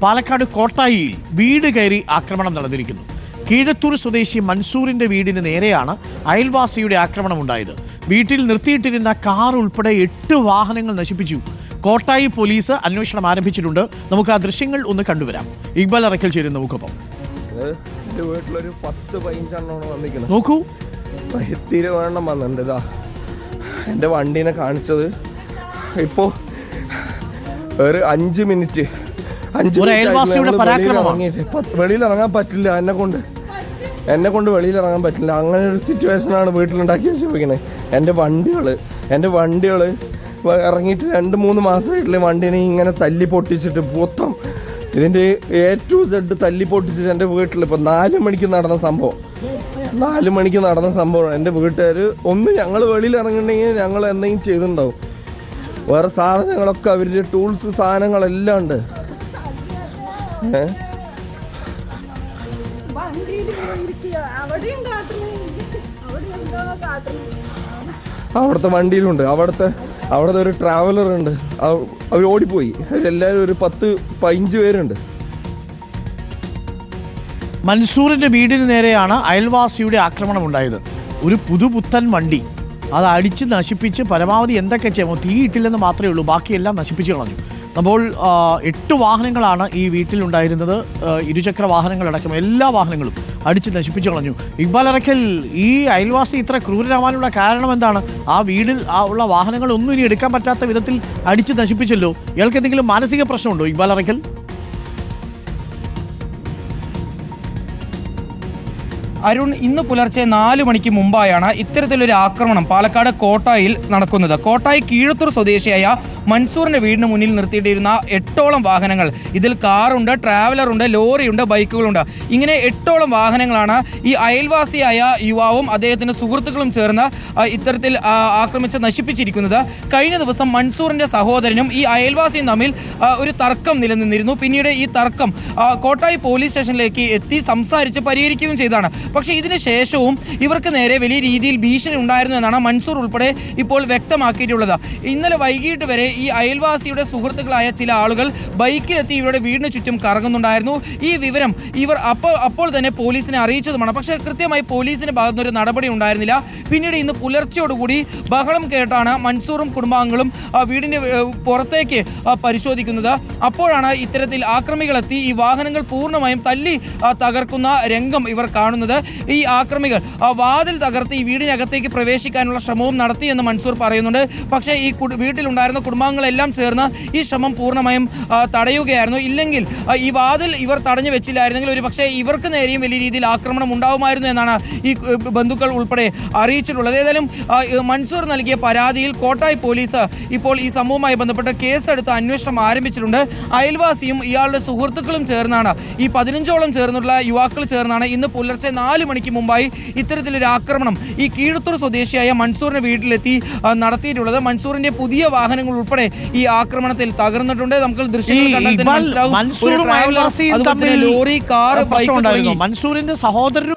പാലക്കാട് കോട്ടായിയിൽ വീട് കയറി ആക്രമണം നടന്നിരിക്കുന്നു. കീഴത്തൂർ സ്വദേശി മൻസൂറിന്റെ വീടിന് നേരെയാണ് അയൽവാസിയുടെ ആക്രമണമുണ്ടായത്. വീട്ടിൽ നിർത്തിയിട്ടിരുന്ന കാർ ഉൾപ്പെടെ 8 വാഹനങ്ങൾ നശിപ്പിച്ചു. കോട്ടായി പോലീസ് അന്വേഷണം ആരംഭിച്ചിട്ടുണ്ട്. നമുക്ക് ആ ദൃശ്യങ്ങൾ ഒന്ന് കണ്ടുവരാം. ഇക്ബാൽ അറക്കൽ ചേരുന്ന നമുക്കൊപ്പം. വീട്ടിലൊരു 10-15 വന്നിരിക്കുന്നു. നോക്കൂ, എണ്ണം വന്നിട്ടുണ്ട്. എൻ്റെ വണ്ടീനെ കാണിച്ചത് ഇപ്പോൾ ഒരു 5 മിനിറ്റ് വെളിയിലിറങ്ങാൻ പറ്റില്ല. എന്നെ കൊണ്ട് വെളിയിലിറങ്ങാൻ പറ്റില്ല. അങ്ങനെ ഒരു സിറ്റുവേഷനാണ് വീട്ടിലുണ്ടാക്കി വെച്ചിരിക്കുന്നത്. എൻ്റെ വണ്ടികൾ ഇറങ്ങിയിട്ട് 2-3 മാസമായിട്ടില്ലേ വണ്ടീനെ ഇങ്ങനെ തല്ലി പൊട്ടിച്ചിട്ട് മൊത്തം ഇതിൻ്റെ A to Z തല്ലി പൊട്ടിച്ചിട്ട് എൻ്റെ വീട്ടിൽ ഇപ്പോൾ 4 മണിക്ക് നടന്ന സംഭവം എൻ്റെ വീട്ടുകാർ ഞങ്ങൾ വെളിയിൽ ഇറങ്ങുന്നുണ്ടെങ്കിൽ ഞങ്ങൾ എന്തെങ്കിലും ചെയ്തിട്ടുണ്ടാവും. വേറെ സാധനങ്ങളൊക്കെ അവരുടെ ടൂൾസ് സാധനങ്ങളെല്ലാം ഉണ്ട്. അവിടുത്തെ വണ്ടിയിലുണ്ട്, അവിടുത്തെ ഒരു ട്രാവലർ ഉണ്ട്, അവർ ഓടിപ്പോയി. അവരെല്ലാവരും ഒരു 10-15 പേരുണ്ട്. മൻസൂറിന്റെ വീടിന് നേരെയാണ് അയൽവാസിയുടെ ആക്രമണം ഉണ്ടായത്. ഒരു പുതുപുത്തൻ വണ്ടി അത് അടിച്ച് നശിപ്പിച്ച് പരമാവധി എന്തൊക്കെ ചെയ്യുമോ, തീയിട്ടില്ലെന്ന് മാത്രമേ ഉള്ളൂ, ബാക്കിയെല്ലാം നശിപ്പിച്ച് കളഞ്ഞു. അപ്പോൾ 8 വാഹനങ്ങളാണ് ഈ വീട്ടിലുണ്ടായിരുന്നത്. ഇരുചക്ര വാഹനങ്ങളടക്കം എല്ലാ വാഹനങ്ങളും അടിച്ച് നശിപ്പിച്ചു കളഞ്ഞു. ഇക്ബാൽ അറക്കൽ, ഈ അയൽവാസി ഇത്ര ക്രൂരരാവാനുള്ള കാരണം എന്താണ്? ആ വീടിൽ ഉള്ള വാഹനങ്ങളൊന്നും ഇനി എടുക്കാൻ പറ്റാത്ത വിധത്തിൽ അടിച്ച് നശിപ്പിച്ചല്ലോ. ഇയാൾക്ക് എന്തെങ്കിലും മാനസിക പ്രശ്നമുണ്ടോ ഇക്ബാൽ അറക്കൽ? അരുൺ, ഇന്ന് പുലർച്ചെ 4 മണിക്ക് മുമ്പായാണ് ഇത്തരത്തിലൊരു ആക്രമണം പാലക്കാട് കോട്ടായിൽ നടക്കുന്നത്. കോട്ടായി കീഴത്തൂർ സ്വദേശിയായ മൻസൂറിന്റെ വീടിന് മുന്നിൽ നിർത്തിയിട്ടിരുന്ന 8ഓളം വാഹനങ്ങൾ, ഇതിൽ കാറുണ്ട്, ട്രാവലറുണ്ട്, ലോറിയുണ്ട്, ബൈക്കുകളുണ്ട്, ഇങ്ങനെ 8ഓളം വാഹനങ്ങളാണ് ഈ അയൽവാസിയായ യുവാവും അദ്ദേഹത്തിന്റെ സുഹൃത്തുക്കളും ചേർന്ന് ഇത്തരത്തിൽ ആക്രമിച്ച് നശിപ്പിച്ചിരിക്കുന്നത്. കഴിഞ്ഞ ദിവസം മൻസൂറിന്റെ സഹോദരനും ഈ അയൽവാസിയും തമ്മിൽ ഒരു തർക്കം നിലനിന്നിരുന്നു. പിന്നീട് ഈ തർക്കം കോട്ടായി പോലീസ് സ്റ്റേഷനിലേക്ക് എത്തി സംസാരിച്ച് പരിഹരിക്കുകയും ചെയ്തതാണ്. പക്ഷേ ഇതിന് ശേഷവും ഇവർക്ക് നേരെ വലിയ രീതിയിൽ ഭീഷണി ഉണ്ടായിരുന്നു എന്നാണ് മൻസൂർ ഉൾപ്പെടെ ഇപ്പോൾ വ്യക്തമാക്കിയിട്ടുള്ളത്. ഇന്നലെ വൈകിട്ട് വരെ ഈ അയൽവാസിയുടെ സുഹൃത്തുക്കളായ ചില ആളുകൾ ബൈക്കിലെത്തി ഇവരുടെ വീടിന് ചുറ്റും കറങ്ങുന്നുണ്ടായിരുന്നു. ഈ വിവരം ഇവർ അപ്പോൾ തന്നെ പോലീസിനെ അറിയിച്ചതുമാണ്. പക്ഷേ കൃത്യമായി പോലീസിന്റെ ഭാഗത്തുനിന്ന് ഒരു നടപടി ഉണ്ടായിരുന്നില്ല. പിന്നീട് ഇന്ന് പുലർച്ചയോടുകൂടി ബഹളം കേട്ടാണ് മൻസൂറും കുടുംബാംഗങ്ങളും വീടിന്റെ പുറത്തേക്ക് പരിശോധിക്കുന്നത്. അപ്പോഴാണ് ഇത്തരത്തിൽ ആക്രമികളെത്തി ഈ വാഹനങ്ങൾ പൂർണ്ണമായും തല്ലി തകർക്കുന്ന രംഗം ഇവർ കാണുന്നത്. ഈ ആക്രമികൾ വാതിൽ തകർത്ത് ഈ വീടിനകത്തേക്ക് പ്രവേശിക്കാനുള്ള ശ്രമവും നടത്തിയെന്ന് മൻസൂർ പറയുന്നുണ്ട്. പക്ഷേ ഈ വീട്ടിലുണ്ടായിരുന്ന കുടുംബാംഗങ്ങളെല്ലാം ചേർന്ന് ഈ ശ്രമം പൂർണ്ണമായും തടയുകയായിരുന്നു. ഇല്ലെങ്കിൽ ഈ വാതിൽ ഇവർ തടഞ്ഞു വെച്ചില്ലായിരുന്നെങ്കിൽ ഒരു പക്ഷേ ഇവർക്ക് നേരെയും വലിയ രീതിയിൽ ആക്രമണം ഉണ്ടാവുമായിരുന്നു എന്നാണ് ഈ ബന്ധുക്കൾ ഉൾപ്പെടെ അറിയിച്ചിട്ടുള്ളത്. ഏതായാലും മൻസൂർ നൽകിയ പരാതിയിൽ കോട്ടായി പോലീസ് ഇപ്പോൾ ഈ സംഭവവുമായി ബന്ധപ്പെട്ട് കേസെടുത്ത് അന്വേഷണം ആരംഭിച്ചിട്ടുണ്ട്. അയൽവാസിയും ഇയാളുടെ സുഹൃത്തുക്കളും ചേർന്നാണ്, ഈ 15ഓളം ചേർന്നുള്ള യുവാക്കൾ ചേർന്നാണ് ഇന്ന് പുലർച്ചെ 4 മണിക്ക് മുമ്പായി ഇത്തരത്തിലൊരു ആക്രമണം ഈ കീഴത്തൂർ സ്വദേശിയായ മൻസൂറിന്റെ വീട്ടിലെത്തി നടത്തിയിട്ടുള്ളത്. മൻസൂറിന്റെ പുതിയ വാഹനങ്ങൾ ഉൾപ്പെടെ ഈ ആക്രമണത്തിൽ തകർന്നിട്ടുണ്ട്. നമുക്ക് ദൃശ്യങ്ങൾ കണ്ടാൽ മനസ്സിലാവും. മൻസൂറിന്റെ സഹോദരനും